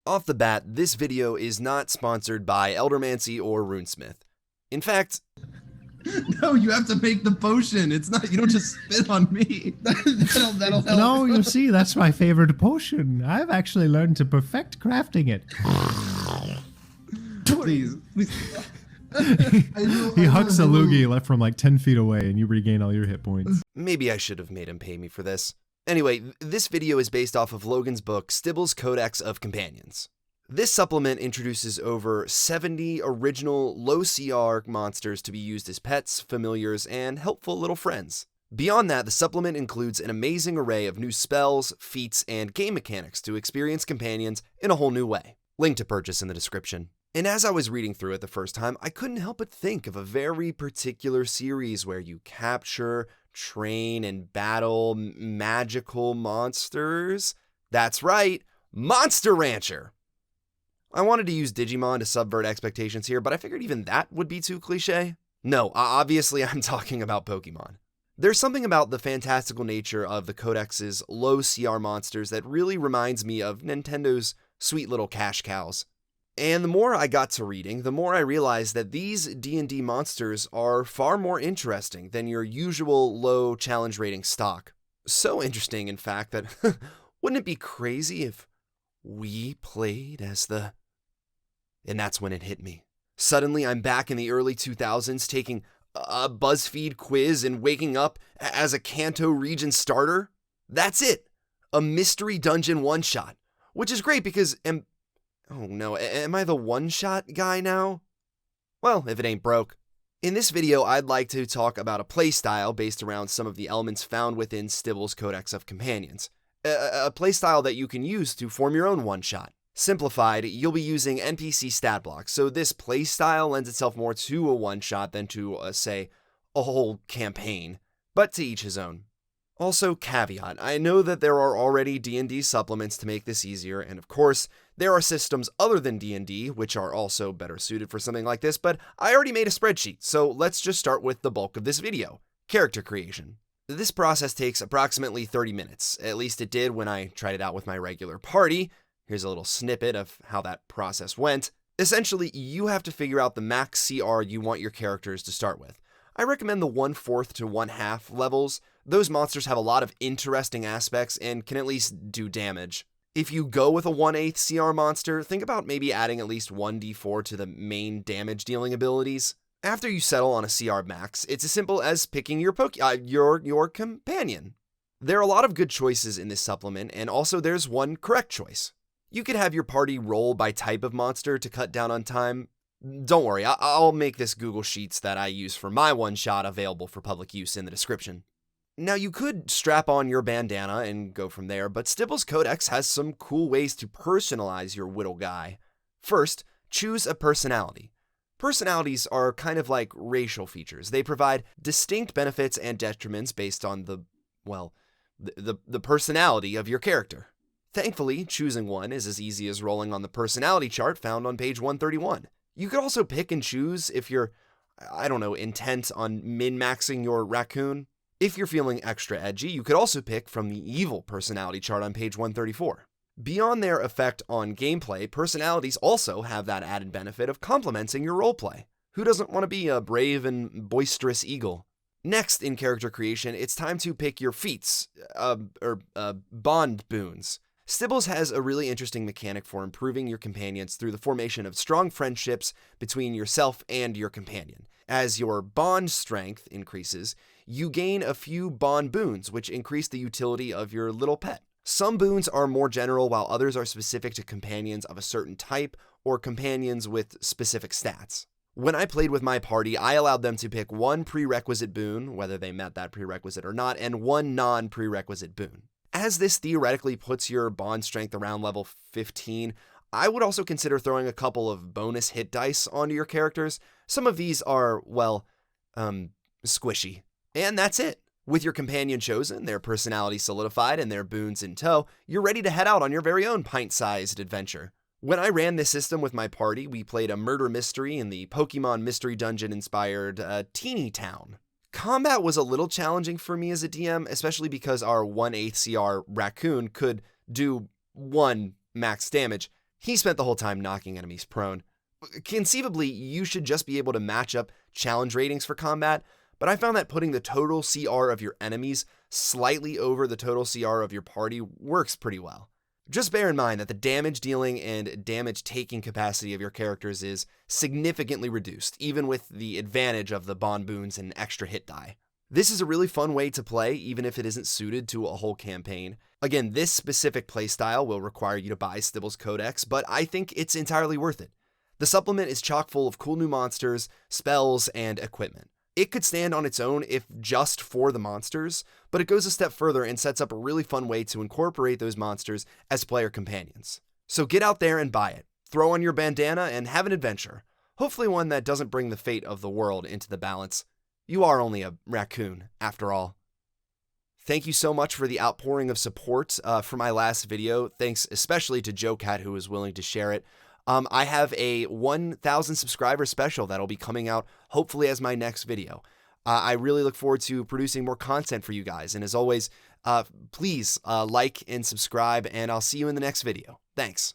Off the bat, this video is not sponsored by Eldermancy or Runesmith. In fact, no, you have to make the potion. It's not, you don't just spit on me. that'll help. No, you see, that's my favorite potion. I've actually learned to perfect crafting it. Please. He hucks a loogie from like 10 feet away and you regain all your hit points. Maybe I should have made him pay me for this. Anyway, this video is based off of Logan's book, Stibble's Codex of Companions. This supplement introduces over 70 original low CR monsters to be used as pets, familiars, and helpful little friends. Beyond that, the supplement includes an amazing array of new spells, feats, and game mechanics to experience companions in a whole new way. Link to purchase in the description. And as I was reading through it the first time, I couldn't help but think of a very particular series where you capture, train, and battle magical monsters. That's right, Monster Rancher! I wanted to use Digimon to subvert expectations here, but I figured even that would be too cliche. No, obviously I'm talking about Pokemon. There's something about the fantastical nature of the Codex's low CR monsters that really reminds me of Nintendo's sweet little cash cows. And the more I got to reading, the more I realized that these D&D monsters are far more interesting than your usual low challenge rating stock. So interesting, in fact, that wouldn't it be crazy if we played as the... And that's when it hit me. Suddenly, I'm back in the early 2000s taking a BuzzFeed quiz and waking up as a Kanto region starter. That's it. A mystery dungeon one-shot. Which is great because... Oh no, am I the one-shot guy now? Well, if it ain't broke. In this video, I'd like to talk about a playstyle based around some of the elements found within Stibble's Codex of Companions. A playstyle that you can use to form your own one-shot. Simplified, you'll be using NPC stat blocks, so this playstyle lends itself more to a one-shot than to, say, a whole campaign. But to each his own. Also, caveat, I know that there are already D&D supplements to make this easier, and of course, there are systems other than D&D, which are also better suited for something like this, but I already made a spreadsheet, so let's just start with the bulk of this video, character creation. This process takes approximately 30 minutes, at least it did when I tried it out with my regular party. Here's a little snippet of how that process went. Essentially, you have to figure out the max CR you want your characters to start with. I recommend the 1/4 to 1/2 levels. Those monsters have a lot of interesting aspects and can at least do damage. If you go with a 1/8 CR monster, think about maybe adding at least 1d4 to the main damage dealing abilities. After you settle on a CR max, it's as simple as picking your companion. There are a lot of good choices in this supplement, and also there's one correct choice. You could have your party roll by type of monster to cut down on time. Don't worry, I'll make this Google Sheets that I use for my one-shot available for public use in the description. Now, you could strap on your bandana and go from there, but Stibble's Codex has some cool ways to personalize your Whittle guy. First, choose a personality. Personalities are kind of like racial features. They provide distinct benefits and detriments based on the personality of your character. Thankfully, choosing one is as easy as rolling on the personality chart found on page 131. You could also pick and choose if you're, intent on min-maxing your raccoon. If you're feeling extra edgy, you could also pick from the evil personality chart on page 134. Beyond their effect on gameplay, personalities also have that added benefit of complementing your roleplay. Who doesn't want to be a brave and boisterous eagle? Next, in character creation, it's time to pick your feats, bond boons. Stibble's has a really interesting mechanic for improving your companions through the formation of strong friendships between yourself and your companion. As your bond strength increases, you gain a few bond boons, which increase the utility of your little pet. Some boons are more general, while others are specific to companions of a certain type or companions with specific stats. When I played with my party, I allowed them to pick one prerequisite boon, whether they met that prerequisite or not, and one non-prerequisite boon. As this theoretically puts your bond strength around level 15, I would also consider throwing a couple of bonus hit dice onto your characters. Some of these are, squishy. And that's it. With your companion chosen, their personality solidified, and their boons in tow, you're ready to head out on your very own pint-sized adventure. When I ran this system with my party, we played a murder mystery in the Pokemon Mystery Dungeon-inspired Teeny Town. Combat was a little challenging for me as a DM, especially because our 1/8 CR raccoon could do 1 max damage. He spent the whole time knocking enemies prone. Conceivably, you should just be able to match up challenge ratings for combat, but I found that putting the total CR of your enemies slightly over the total CR of your party works pretty well. Just bear in mind that the damage dealing and damage taking capacity of your characters is significantly reduced, even with the advantage of the bond boons and extra hit die. This is a really fun way to play, even if it isn't suited to a whole campaign. Again, this specific playstyle will require you to buy Stibble's Codex, but I think it's entirely worth it. The supplement is chock full of cool new monsters, spells, and equipment. It could stand on its own if just for the monsters, but it goes a step further and sets up a really fun way to incorporate those monsters as player companions. So get out there and buy it. Throw on your bandana and have an adventure. Hopefully one that doesn't bring the fate of the world into the balance. You are only a raccoon, after all. Thank you so much for the outpouring of support for my last video. Thanks especially to Joe Cat, who was willing to share it. I have a 1,000 subscriber special that'll be coming out hopefully as my next video. I really look forward to producing more content for you guys. And as always, please like and subscribe, and I'll see you in the next video. Thanks.